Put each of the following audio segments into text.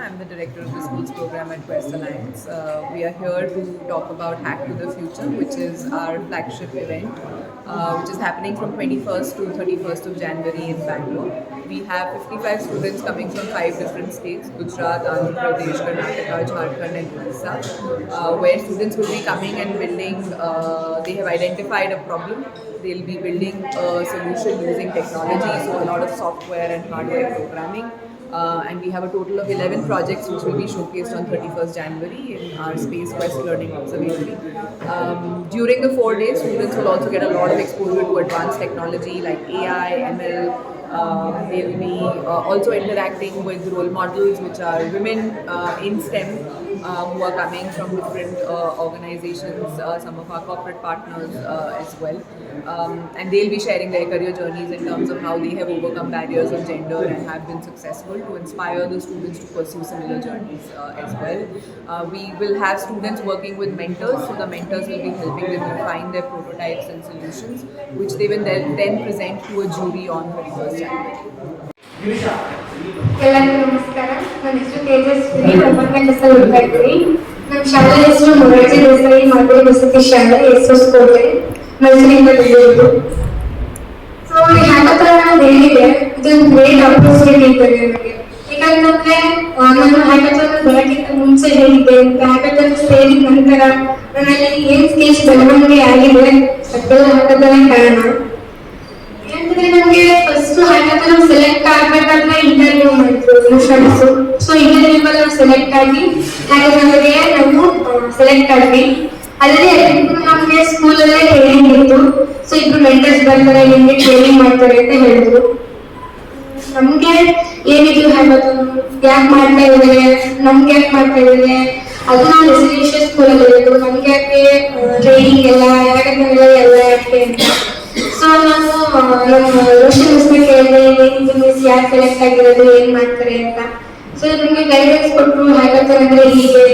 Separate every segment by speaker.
Speaker 1: I'm the director of the schools program at Quest Alliance. We are here to talk about Hack to the Future, which is our flagship event, which is happening from 21st to 31st of January in Bangalore. We have 55 students coming from 5 different states: Gujarat, Andhra Pradesh, Karnataka, Jharkhand, and Odisha, where students will be coming and building. They have identified a problem. They'll be building a solution using technology, so a lot of software and hardware programming. And we have a total of 11 projects which will be showcased on 31st January in our Space Quest Learning Observatory. During the 4 days, students will also get a lot of exposure to advanced technology like AI, ML. They'll be also interacting with role models, which are women in STEM, who are coming from different organizations, some of our corporate partners as well. And they'll be sharing their career journeys in terms of how they have overcome barriers of gender and have been successful to inspire the students to pursue similar journeys as well. We will have students working with mentors, so the mentors will be helping them refine their prototypes and solutions, which they will then present to a jury on 31st January.
Speaker 2: ಎಲ್ಲರಿಗೂ ನಮಸ್ಕಾರ. ನನ್ನ ಹೆಸರು ತೇಜಸ್ವಿನಿ. 9ನೇ ಕ್ಲಾಸಲ್ಲಿ ಓದ್ತಾ ಇದ್ದೀನಿ. ನಮ್ಮ ಶಾಲೆ ಹೆಸರು ಮೊರಾರ್ಜಿ ದೇಸಾಯಿ ಮಾದರಿ ವಸತಿ ಶಾಲೆ, ಹೊಸಕೋಟೆ, ಮೈಸೂರಿಂದ ಬಂದಿರೋದು. ಸೊ ಈ ಹ್ಯಾಕಥಾನ್ ಅನ್ನೋದು ಏನಿದೆ, ಇದೊಂದು ಗ್ರೇಟ್ ಆಪರ್ಚುನಿಟಿ ಇದೆ ನನಗೆ. ಯಾಕಂತಂದ್ರೆ ನಾನು ಹ್ಯಾಕಥಾನ್ ಬರೋಕ್ಕಿಂತ ಮುಂಚೆ ಹೇಳಿದ್ದೆ, ಹ್ಯಾಕಥಾನ್ ಸೇರಿದ ನಂತರ ನನ್ನಲ್ಲಿ ಏನ್ ಸ್ಕಿಲ್ಸ್ ಬೆಳವಣಿಗೆ ಆಗಿದೆ ಅದೆಲ್ಲ ಹ್ಯಾಕಥಾನ್ ಕಾರಣ. ಯಾಕಂದ್ರೆ ನಮಗೆ ಫಸ್ಟ್ ಹ್ಯಾಕಥಾನ್ ಸೆಲೆಕ್ಟ್ ಆಗ್ಬೇಕಾದ್ರೆ ಇಂಟರ್ವ್ಯೂ ಮಾಡಿದ್ರು ಫ್ರೆಂಡ್ಸ್. ಸೊ ಇಂಟರ್ವ್ಯೂ ಅಲ್ಲಿ ನಾವು ಸೆಲೆಕ್ಟ್ ಆಗಿ ಹ್ಯಾಕಥಾನ್ಗೆ ನಾವು ಸೆಲೆಕ್ಟ್ ಆದ್ವಿ. ಅಲ್ಲದೆ ನಮಗೆ ಸ್ಕೂಲಲ್ಲೇ ಟ್ರೈನಿಂಗ್ ಇತ್ತು. ಸೊ ಇಬ್ರು ಮೆಂಟರ್ಸ್ ಬರ್ತಾರೆ, ನಿಮ್ಗೆ ಟ್ರೈನಿಂಗ್ ಮಾಡ್ತಾರೆ ಅಂತ ಹೇಳಿದ್ರು. ನಮ್ಗೆ ಏನಿದ್ರು ಹ್ಯಾಕಥಾನ್ ಯಾಕೆ ಮಾಡ್ತಾ ಇದ್ದಾರೆ, ನಮ್ಗೆ ಯಾಕೆ ಮಾಡ್ತಾ ಇದ್ದಾರೆ, ಅದು ನಾವು ರೆಸಿಡೆನ್ಷಿಯಲ್ ಸ್ಕೂಲಲ್ಲಿ ಇರೋದು. ನಮ್ಗೆ ಯಾಕೆ ಟ್ರೈನಿಂಗ್ ಎಲ್ಲ ಹ್ಯಾಕಥಾನ್ ಎಲ್ಲ ಯಾಕೆ ಅಂತ. ಸೊ ನಾವು ನಮ್ಮ ರೋಷನ್ ಮಿಸ್ನ ಕೇಳಿದೆ, ಏನಿದು ಮಿಸ್ ಯಾಕೆ ಸೆಲೆಕ್ಟ್ ಆಗಿರೋದು, ಏನ್ ಮಾಡ್ತಾರೆ ಅಂತ. ಸೊ ನಮಗೆ ಗೈಡೆನ್ಸ್ ಕೊಟ್ಟರು, ಹ್ಯಾಕಥಾನ್ ಅಂದ್ರೆ ಹೀಗೆ,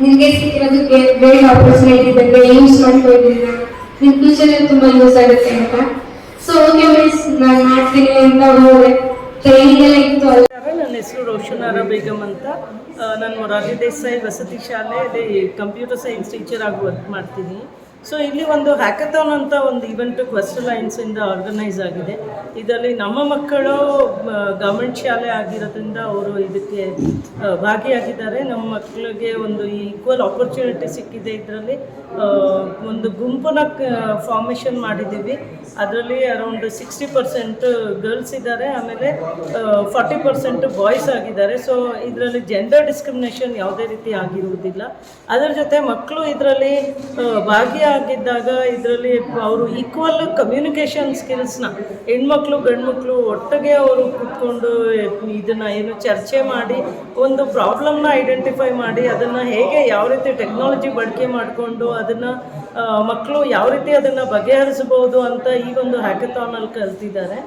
Speaker 2: ನಿಮ್ಗೆ ಸಿಕ್ಕಿರೋದು ಗ್ರೇಟ್ ಆಪರ್ಚುನಿಟಿ ಬಗ್ಗೆ ಯೂಸ್ ಮಾಡ್ಕೊಂಡಿದ್ದೀರ, ನಿಮ್ ಫ್ಯೂಚರ್ ತುಂಬಾ ಯೂಸ್ ಆಗುತ್ತೆ ಅಂತ. ಸೊ ಓಕೆ ಮಿಸ್ ನಾನು ಮಾಡ್ತೀನಿ ಅಂತ ಹೋದೆ. ಟ್ರೈನಿಂಗ್ ಎಲ್ಲ ಇತ್ತು.
Speaker 3: ನನ್ನ ಹೆಸರು ರೋಷನಾರ ಬೇಗಮ್ ಅಂತ. ನಾನು ಮೊರಾರ್ಜಿ ದೇಸಾಯಿ ವಸತಿ ಶಾಲೆಯಲ್ಲಿ ಕಂಪ್ಯೂಟರ್ ಸೈನ್ಸ್ ಟೀಚರ್ ಆಗಿ ವರ್ಕ್ ಮಾಡ್ತೀನಿ. ಸೊ ಇಲ್ಲಿ ಒಂದು ಹ್ಯಾಕಥಾನ್ ಅಂತ ಒಂದು ಇವೆಂಟ್ ಕ್ವೆಸ್ಟ್ ಅಲೈನ್ಸಿಂದ ಆರ್ಗನೈಸ್ ಆಗಿದೆ. ಇದರಲ್ಲಿ ನಮ್ಮ ಮಕ್ಕಳು ಗೌರ್ಮೆಂಟ್ ಶಾಲೆ ಆಗಿರೋದ್ರಿಂದ ಅವರು ಇದಕ್ಕೆ ಭಾಗಿಯಾಗಿದ್ದಾರೆ. ನಮ್ಮ ಮಕ್ಕಳಿಗೆ ಒಂದು ಈಕ್ವಲ್ ಆಪರ್ಚುನಿಟಿ ಸಿಕ್ಕಿದೆ. ಇದರಲ್ಲಿ ಒಂದು ಗುಂಪನ್ನ ಫಾರ್ಮೇಷನ್ ಮಾಡಿದ್ದೀವಿ. ಅದರಲ್ಲಿ ಅರೌಂಡ್ 60% ಗರ್ಲ್ಸ್ ಇದ್ದಾರೆ, ಆಮೇಲೆ 40% ಬಾಯ್ಸ್ ಆಗಿದ್ದಾರೆ. ಸೊ ಇದರಲ್ಲಿ ಜೆಂಡರ್ ಡಿಸ್ಕ್ರಿಮಿನೇಷನ್ ಯಾವುದೇ ರೀತಿ ಆಗಿರುವುದಿಲ್ಲ. ಅದರ ಜೊತೆ ಮಕ್ಕಳು ಇದರಲ್ಲಿ ಭಾಗಿಯಾಗಿದ್ದಾಗ ಇದರಲ್ಲಿ ಅವರು ಈಕ್ವಲ್ ಕಮ್ಯುನಿಕೇಷನ್ ಸ್ಕಿಲ್ಸ್ನ, ಹೆಣ್ಮಕ್ಳು ಗಂಡ್ಮಕ್ಳು ಒಟ್ಟಿಗೆ ಅವರು ಕೂತ್ಕೊಂಡು ಇದನ್ನು ಏನು ಚರ್ಚೆ ಮಾಡಿ ಒಂದು ಪ್ರಾಬ್ಲಮ್ನ ಐಡೆಂಟಿಫೈ ಮಾಡಿ ಅದನ್ನು ಹೇಗೆ ಯಾವ ರೀತಿ ಟೆಕ್ನಾಲಜಿ ಬಳಕೆ ಮಾಡಿಕೊಂಡು ಅದನ್ನು ಮಕ್ಕಳು ಯಾವ ರೀತಿ ಅದನ್ನು ಬಗೆಹರಿಸಬಹುದು ಅಂತ ಈ ಒಂದು ಹ್ಯಾಕಥಾನಲ್ಲಿ ಕಲ್ತಿದ್ದಾರೆ.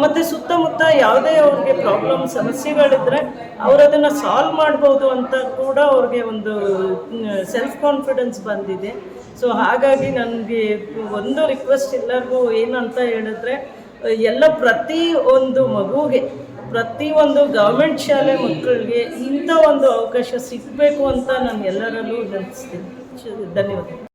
Speaker 3: ಮತ್ತು ಸುತ್ತಮುತ್ತ ಯಾವುದೇ ಅವ್ರಿಗೆ ಪ್ರಾಬ್ಲಮ್ ಸಮಸ್ಯೆಗಳಿದ್ದರೆ ಅವರು ಅದನ್ನು ಸಾಲ್ವ್ ಮಾಡ್ಬೋದು ಅಂತ ಕೂಡ ಅವ್ರಿಗೆ ಒಂದು ಸೆಲ್ಫ್ ಕಾನ್ಫಿಡೆನ್ಸ್ ಬಂದಿದೆ. ಸೊ ಹಾಗಾಗಿ ನನಗೆ ಒಂದು ರಿಕ್ವೆಸ್ಟ್ ಎಲ್ಲರಿಗೂ ಏನಂತ ಹೇಳಿದ್ರೆ, ಎಲ್ಲ ಪ್ರತಿ ಒಂದು ಮಗುಗೆ, ಪ್ರತಿಯೊಂದು ಗೌರ್ಮೆಂಟ್ ಶಾಲೆ ಮಕ್ಕಳಿಗೆ ಇಂಥ ಒಂದು ಅವಕಾಶ ಸಿಗಬೇಕು ಅಂತ ನಾನು ಎಲ್ಲರಲ್ಲೂ ನೆನೆಸ್ತೀನಿ. ಧನ್ಯವಾದ.